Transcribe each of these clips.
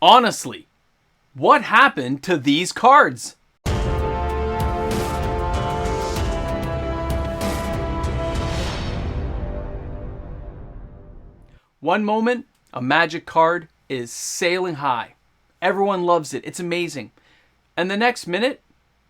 Honestly, what happened to these cards? One moment, a Magic card is sailing high. Everyone loves it. It's amazing. And the next minute,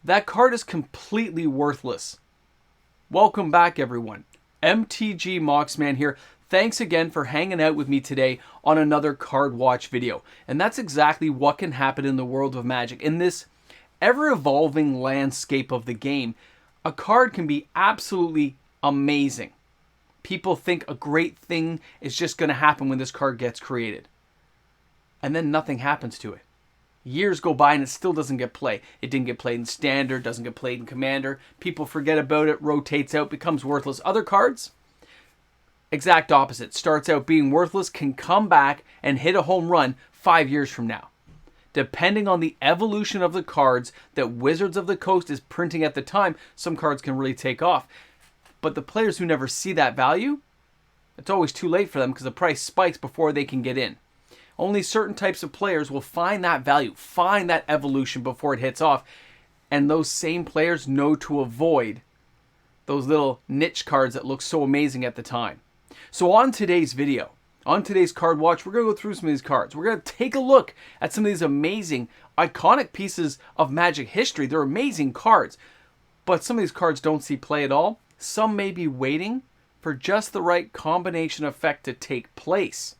that card is completely worthless. Welcome back, everyone. MTG Moxman here. Thanks again for hanging out with me today on another card watch video. And that's exactly what can happen in the world of Magic. In this ever-evolving landscape of the game, a card can be absolutely amazing. People think a great thing is just going to happen when this card gets created. And then nothing happens to it. Years go by and it still doesn't get played. It didn't get played in Standard, doesn't get played in Commander. People forget about it, rotates out, becomes worthless. Other cards, exact opposite. Starts out being worthless, can come back and hit a home run 5 years from now. Depending on the evolution of the cards that Wizards of the Coast is printing at the time, some cards can really take off. But the players who never see that value, it's always too late for them because the price spikes before they can get in. Only certain types of players will find that value, find that evolution before it hits off. And those same players know to avoid those little niche cards that look so amazing at the time. So on today's video, on today's card watch, we're going to go through some of these cards. We're going to take a look at some of these amazing, iconic pieces of Magic history. They're amazing cards. But some of these cards don't see play at all. Some may be waiting for just the right combination effect to take place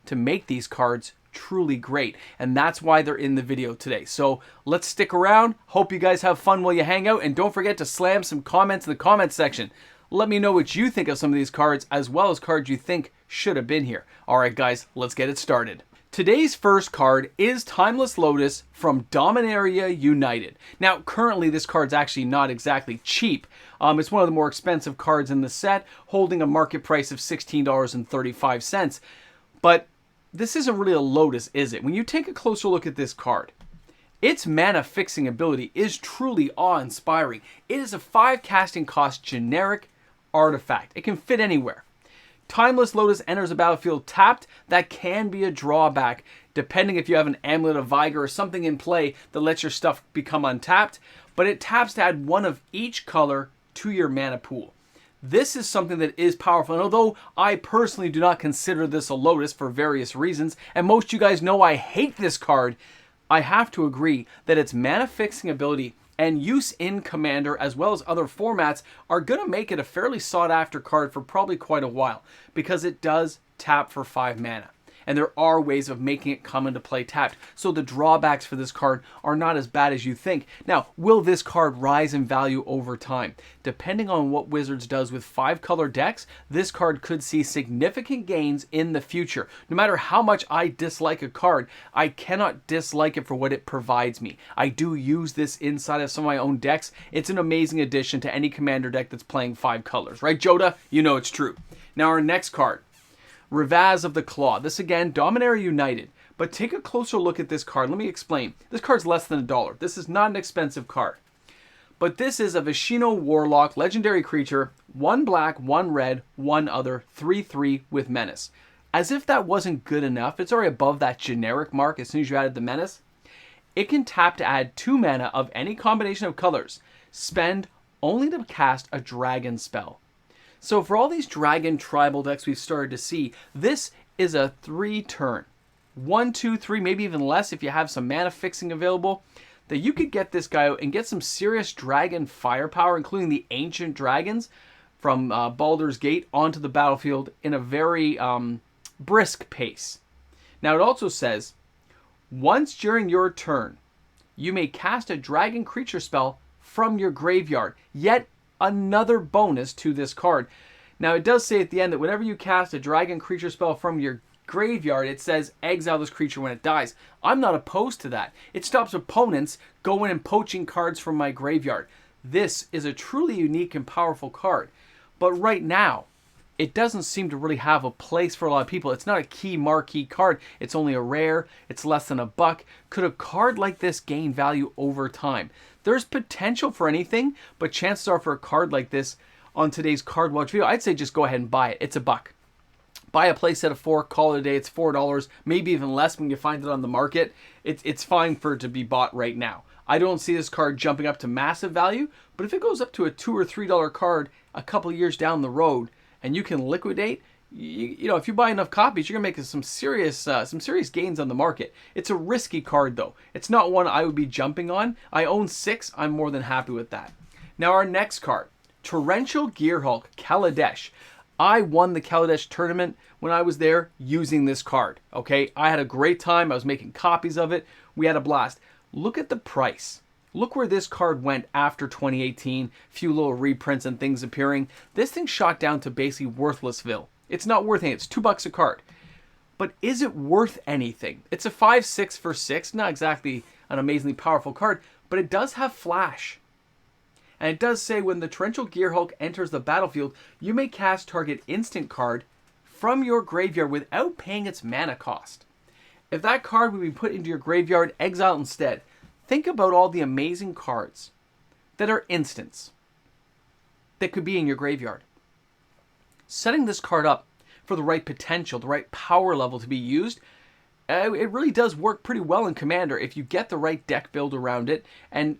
to make these cards truly great. And that's why they're in the video today. So let's stick around. Hope you guys have fun while you hang out. And don't forget to slam some comments in the comments section. Let me know what you think of some of these cards, as well as cards you think should have been here. All right, guys, let's get it started. Today's first card is Timeless Lotus from Dominaria United. Now, currently this card's actually not exactly cheap. It's one of the more expensive cards in the set, holding a market price of $16.35. But this isn't really a Lotus, is it? When you take a closer look at this card, its mana fixing ability is truly awe-inspiring. It is a 5 casting cost generic artifact. It can fit anywhere. Timeless Lotus enters the battlefield tapped. That can be a drawback, depending if you have an Amulet of Vigor or something in play that lets your stuff become untapped. But it taps to add one of each color to your mana pool. This is something that is powerful. And although I personally do not consider this a Lotus for various reasons, and most of you guys know I hate this card, I have to agree that its mana fixing ability and use in Commander as well as other formats are going to make it a fairly sought after card for probably quite a while, because it does tap for 5 mana. And there are ways of making it come into play tapped. So the drawbacks for this card are not as bad as you think. Now, will this card rise in value over time? Depending on what Wizards does with 5-color decks, this card could see significant gains in the future. No matter how much I dislike a card, I cannot dislike it for what it provides me. I do use this inside of some of my own decks. It's an amazing addition to any Commander deck that's playing 5 colors. Right, Joda? You know it's true. Now, our next card, Ravaz of the Claw. This again, Dominaria United. But take a closer look at this card. Let me explain. This card's less than $1. This is not an expensive card. But this is a Vishino Warlock, legendary creature, 1 black, 1 red, 1 other, 3/3 with Menace. As if that wasn't good enough, it's already above that generic mark as soon as you added the Menace. It can tap to add 2 mana of any combination of colors. Spend only to cast a dragon spell. So for all these dragon tribal decks we've started to see, this is a 3-turn. 1, 2, 3, maybe even less if you have some mana fixing available, that you could get this guy out and get some serious dragon firepower, including the ancient dragons from Baldur's Gate onto the battlefield in a very brisk pace. Now it also says, once during your turn, you may cast a dragon creature spell from your graveyard. Yet another bonus to this card. Now it does say at the end that whenever you cast a dragon creature spell from your graveyard, it says exile this creature when it dies. I'm not opposed to that. It stops opponents going and poaching cards from my graveyard. This is a truly unique and powerful card. But right now, it doesn't seem to really have a place for a lot of people. It's not a key marquee card. It's only a rare. It's less than $1. Could a card like this gain value over time? There's potential for anything, but chances are for a card like this on today's Card Watch video, I'd say just go ahead and buy it. It's $1. Buy a playset of 4, call it a day. It's $4, maybe even less when you find it on the market. It's fine for it to be bought right now. I don't see this card jumping up to massive value, but if it goes up to a $2 or $3 card a couple years down the road and you can liquidate, you know, if you buy enough copies, you're gonna make some serious gains on the market. It's a risky card though. It's not one I would be jumping on. I own 6. I'm more than happy with that. Now our next card, Torrential Gearhulk Kaladesh. I won the Kaladesh tournament when I was there using this card. Okay, I had a great time. I was making copies of it. We had a blast. Look at the price. Look where this card went after 2018. Few little reprints and things appearing. This thing shot down to basically worthlessville. It's not worth anything. It's $2 a card. But is it worth anything? It's a 5/6 for 6. Not exactly an amazingly powerful card, but it does have flash. And it does say when the Torrential Gearhulk enters the battlefield, you may cast target instant card from your graveyard without paying its mana cost. If that card would be put into your graveyard, exile instead. Think about all the amazing cards that are instants that could be in your graveyard. Setting this card up for the right potential, the right power level to be used, it really does work pretty well in Commander if you get the right deck build around it and,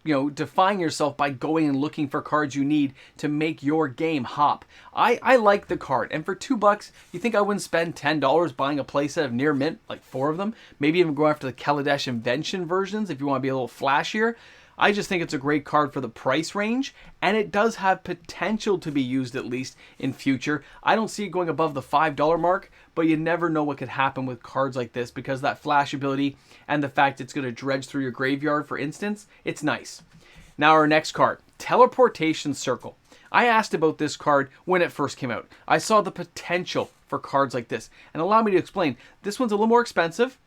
you know, define yourself by going and looking for cards you need to make your game hop. I like the card, and for $2, you think I wouldn't spend $10 buying a playset of near mint, like 4 of them? Maybe even go after the Kaladesh Invention versions if you want to be a little flashier. I just think it's a great card for the price range, and it does have potential to be used at least in future. I don't see it going above the $5 mark, but you never know what could happen with cards like this because that flash ability and the fact it's going to dredge through your graveyard, for instance, it's nice. Now our next card, Teleportation Circle. I asked about this card when it first came out. I saw the potential for cards like this, and allow me to explain. This one's a little more expensive.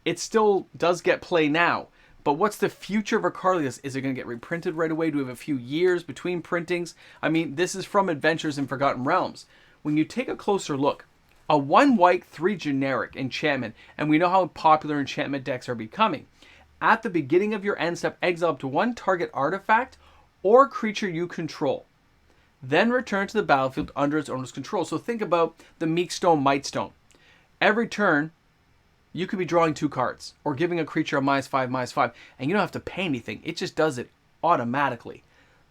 It still does get play now. But what's the future of a card like this? Is it going to get reprinted right away? Do we have a few years between printings? I mean, this is from Adventures in Forgotten Realms. When you take a closer look, a 1 white, 3 generic enchantment, and we know how popular enchantment decks are becoming. At the beginning of your end step, exile up to 1 target artifact or creature you control. Then return to the battlefield under its owner's control. So think about the Meek Stone, Might Stone. Every turn, you could be drawing 2 cards or giving a creature a -5/-5, and you don't have to pay anything. It just does it automatically.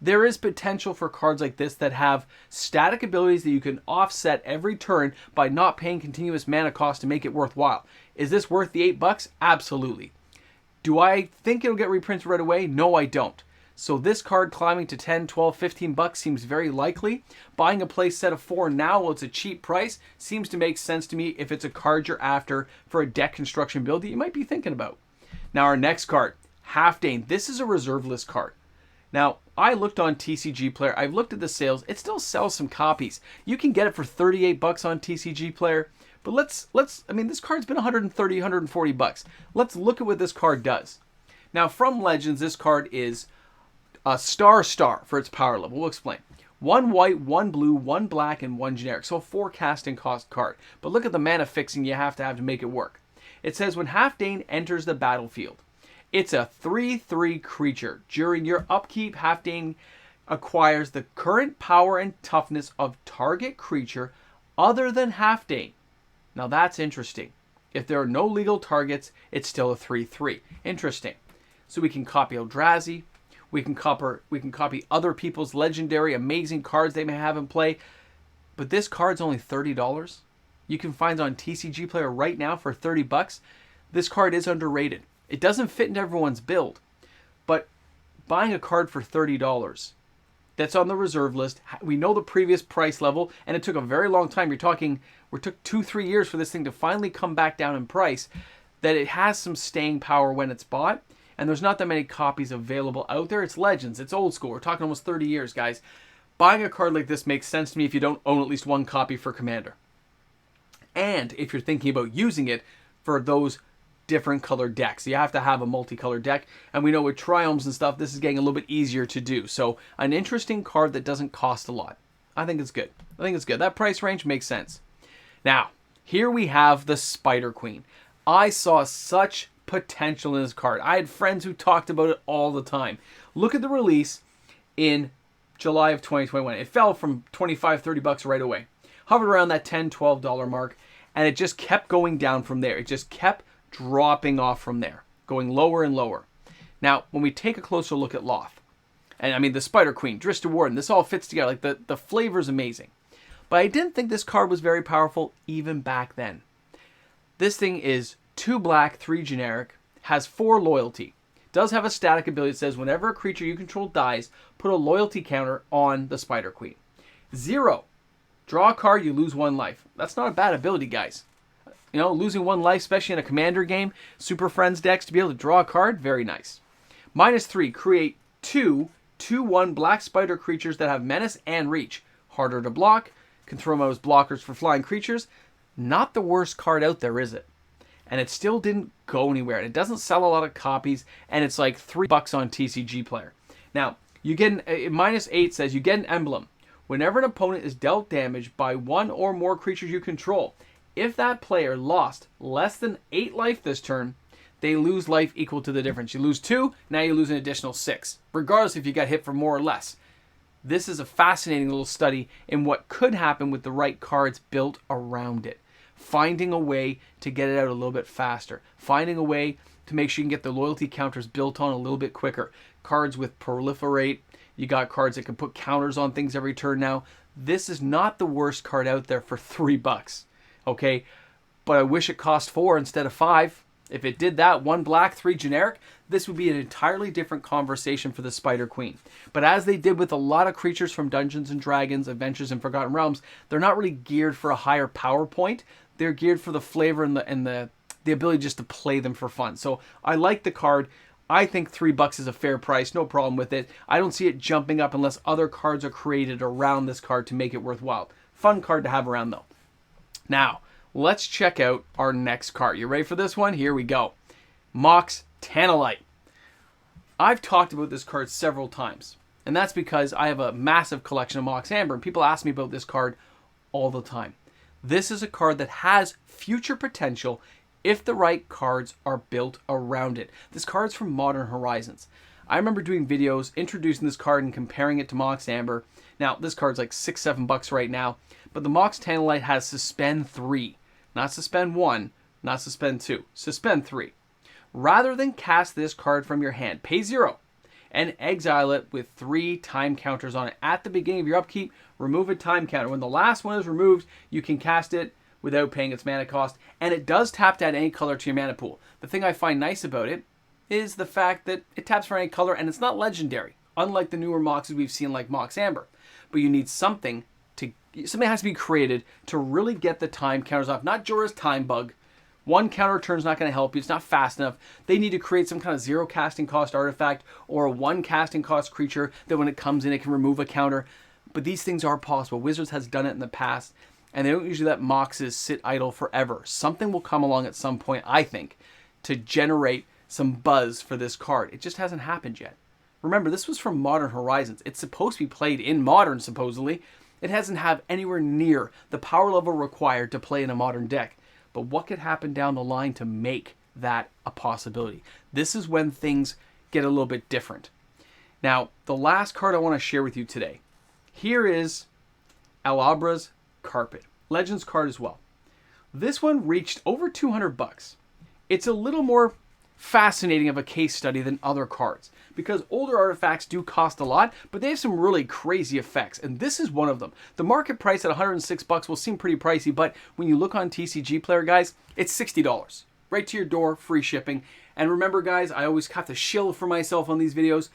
There is potential for cards like this that have static abilities that you can offset every turn by not paying continuous mana cost to make it worthwhile. Is this worth the $8? Absolutely. Do I think it'll get reprinted right away? No, I don't. So this card climbing to $10, $12, $15 seems very likely. Buying a play set of 4 now while it's a cheap price seems to make sense to me if it's a card you're after for a deck construction build that you might be thinking about. Now our next card, Halfdan. This is a reserve list card. Now, I looked on TCG Player. I've looked at the sales. It still sells some copies. You can get it for $38 on TCG Player. But I mean, this card's been $130, $140. Let's look at what this card does. Now, from Legends, this card is a star for its power level. We'll explain. 1 white, 1 blue, 1 black, and 1 generic. So a 4 casting cost card. But look at the mana fixing you have to make it work. It says when Halfdan enters the battlefield, it's a 3/3 creature. During your upkeep, Halfdan acquires the current power and toughness of target creature other than Halfdan. Now that's interesting. If there are no legal targets, it's still a 3/3. Interesting. So we can copy Eldrazi. We can copy other people's legendary, amazing cards they may have in play. But this card's only $30. You can find it on TCG Player right now for $30. This card is underrated. It doesn't fit into everyone's build. But buying a card for $30 that's on the reserve list, we know the previous price level, and it took a very long time. We took 2-3 years for this thing to finally come back down in price, that it has some staying power when it's bought. And there's not that many copies available out there. It's Legends. It's old school. We're talking almost 30 years, guys. Buying a card like this makes sense to me if you don't own at least 1 copy for Commander. And if you're thinking about using it for those different colored decks. You have to have a multicolored deck. And we know with Triomes and stuff, this is getting a little bit easier to do. So an interesting card that doesn't cost a lot. I think it's good. That price range makes sense. Now, here we have the Spider Queen. I saw such potential in this card. I had friends who talked about it all the time. Look at the release in July of 2021. It fell from $25, $30 right away. hovered around that $10, $12 mark, and it just kept going down from there. It just kept dropping off from there, going lower and lower. Now, when we take a closer look at Loth, and I mean the Spider Queen, Drista Warden, this all fits together. Like the flavor is amazing. But I didn't think this card was very powerful even back then. This thing is 2 black, 3 generic, has 4 loyalty. Does have a static ability that says whenever a creature you control dies, put a loyalty counter on the Spider Queen. 0. Draw a card, you lose 1 life. That's not a bad ability, guys. You know, losing 1 life, especially in a commander game, Super Friends decks, to be able to draw a card, very nice. -3, create 2 2/1 black spider creatures that have menace and reach. Harder to block, can throw them out as blockers for flying creatures. Not the worst card out there, is it? And it still didn't go anywhere. And it doesn't sell a lot of copies, and it's like $3 on TCG Player. Now, you get -8 says you get an emblem. Whenever an opponent is dealt damage by 1 or more creatures you control, if that player lost less than 8 life this turn, they lose life equal to the difference. You lose 2, now you lose an additional 6, regardless if you got hit for more or less. This is a fascinating little study in what could happen with the right cards built around it. Finding a way to get it out a little bit faster. Finding a way to make sure you can get the loyalty counters built on a little bit quicker. Cards with proliferate. You got cards that can put counters on things every turn now. This is not the worst card out there for $3. Okay? But I wish it cost 4 instead of 5. If it did that, 1 black, 3 generic, this would be an entirely different conversation for the Spider Queen. But as they did with a lot of creatures from Dungeons & Dragons, Adventures in Forgotten Realms, they're not really geared for a higher power point. They're geared for the flavor and the ability just to play them for fun. So I like the card. I think $3 is a fair price. No problem with it. I don't see it jumping up unless other cards are created around this card to make it worthwhile. Fun card to have around, though. Now, let's check out our next card. You ready for this one? Here we go. Mox Channelite. I've talked about this card several times, and that's because I have a massive collection of Mox Amber, and people ask me about this card all the time. This is a card that has future potential if the right cards are built around it. This card's from Modern Horizons. I remember doing videos introducing this card and comparing it to Mox Amber. Now, this card's like $6, $7 right now, but the Mox Channelite has Suspend 3. Not Suspend 1, not Suspend 2. Suspend 3. Rather than cast this card from your hand, pay 0 and exile it with 3 time counters on it. At the beginning of your upkeep, remove a time counter. When the last one is removed, you can cast it without paying its mana cost, and it does tap to add any color to your mana pool. The thing I find nice about it is the fact that it taps for any color, and it's not legendary, unlike the newer Moxes we've seen like Mox Amber. But you need something has to be created to really get the time counters off. Not Jorah's Time Bug. 1 counter turn's not going to help you. It's not fast enough. They need to create some kind of 0 casting cost artifact or a 1 casting cost creature that when it comes in, it can remove a counter. But these things are possible. Wizards has done it in the past, and they don't usually let Moxes sit idle forever. Something will come along at some point, I think, to generate some buzz for this card. It just hasn't happened yet. Remember, this was from Modern Horizons. It's supposed to be played in Modern, supposedly. It doesn't have anywhere near the power level required to play in a Modern deck. But what could happen down the line to make that a possibility? This is when things get a little bit different. Now, the last card I want to share with you today. Here is Alabra's Carpet. Legends card as well. This one reached over $200. It's a little more fascinating of a case study than other cards because older artifacts do cost a lot, but they have some really crazy effects, and this is one of them. The market price at $106 will seem pretty pricey, but when you look on TCG Player, guys, it's $60. Right to your door, free shipping. And remember, guys, I always have to shill for myself on these videos.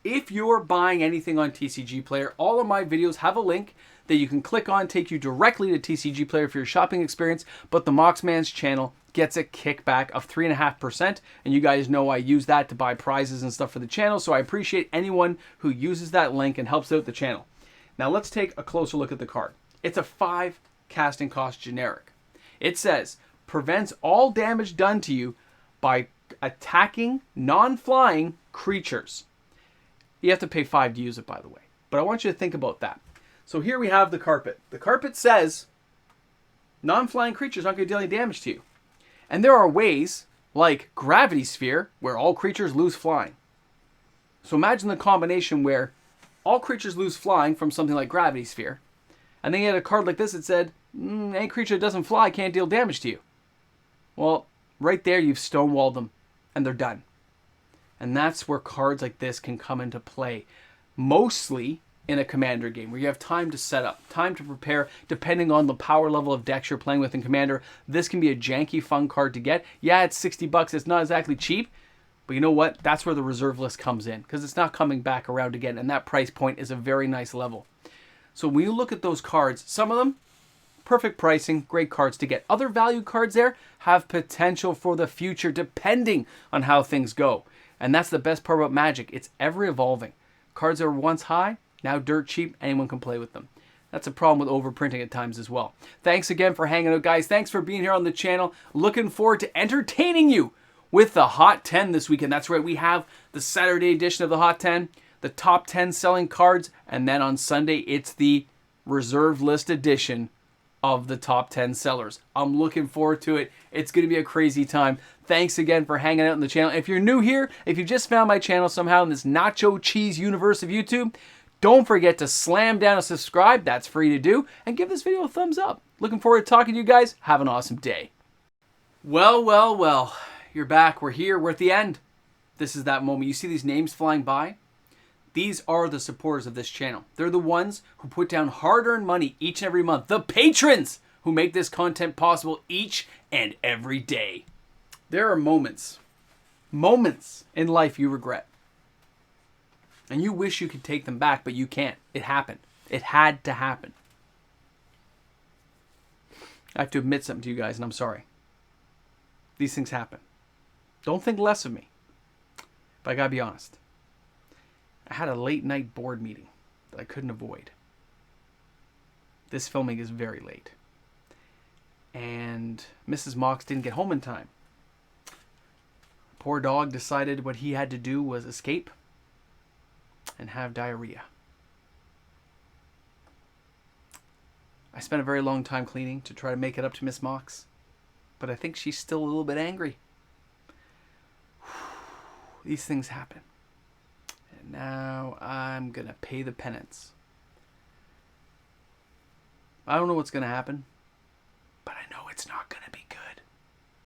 If you're buying anything on TCG Player, all of my videos have a link that you can click on, take you directly to TCG Player for your shopping experience, but the Moxman's channel gets a kickback of 3.5%, and you guys know I use that to buy prizes and stuff for the channel, so I appreciate anyone who uses that link and helps out the channel. Now let's take a closer look at the card. It's a 5 casting cost generic. It says, prevents all damage done to you by attacking non-flying creatures. You have to pay 5 to use it, by the way. But I want you to think about that. So here we have the carpet. The carpet says non-flying creatures aren't going to deal any damage to you. And there are ways, like Gravity Sphere, where all creatures lose flying. So imagine the combination where all creatures lose flying from something like Gravity Sphere, And then you had a card like this that said, any creature that doesn't fly can't deal damage to you. Well, right there you've stonewalled them, and they're done. And that's where cards like this can come into play. Mostly in a Commander game, where you have time to set up, time to prepare, depending on the power level of decks you're playing with in Commander. This can be a janky, fun card to get. Yeah, it's $60. It's not exactly cheap. But you know what? That's where the reserve list comes in, because it's not coming back around again, and that price point is a very nice level. So when you look at those cards, some of them, perfect pricing, great cards to get. Other value cards there have potential for the future, depending on how things go. And that's the best part about Magic. It's ever evolving. Cards that were once high, now dirt cheap, anyone can play with them. That's a problem with overprinting at times as well. Thanks again for hanging out, guys. Thanks for being here on the channel. Looking forward to entertaining you with the Hot 10 this weekend. That's right, we have the Saturday edition of the Hot 10, the top 10 selling cards, and then on Sunday, it's the reserve list edition of the top 10 sellers. I'm looking forward to it. It's going to be a crazy time. Thanks again for hanging out on the channel. If you're new here, if you just found my channel somehow in this nacho cheese universe of YouTube, don't forget to slam down a subscribe. That's free to do. And give this video a thumbs up. Looking forward to talking to you guys. Have an awesome day. Well, well, well. You're back. We're here. We're at the end. This is that moment. You see these names flying by? These are the supporters of this channel. They're the ones who put down hard-earned money each and every month. The patrons who make this content possible each and every day. There are moments in life you regret. And you wish you could take them back, but you can't. It happened. It had to happen. I have to admit something to you guys, and I'm sorry. These things happen. Don't think less of me. But I gotta be honest. I had a late night board meeting that I couldn't avoid. This filming is very late. And Mrs. Mox didn't get home in time. Poor dog decided what he had to do was escape and have diarrhea. I spent a very long time cleaning to try to make it up to Miss Mox. But I think she's still a little bit angry. These things happen. And now I'm going to pay the penance. I don't know what's going to happen, but I know it's not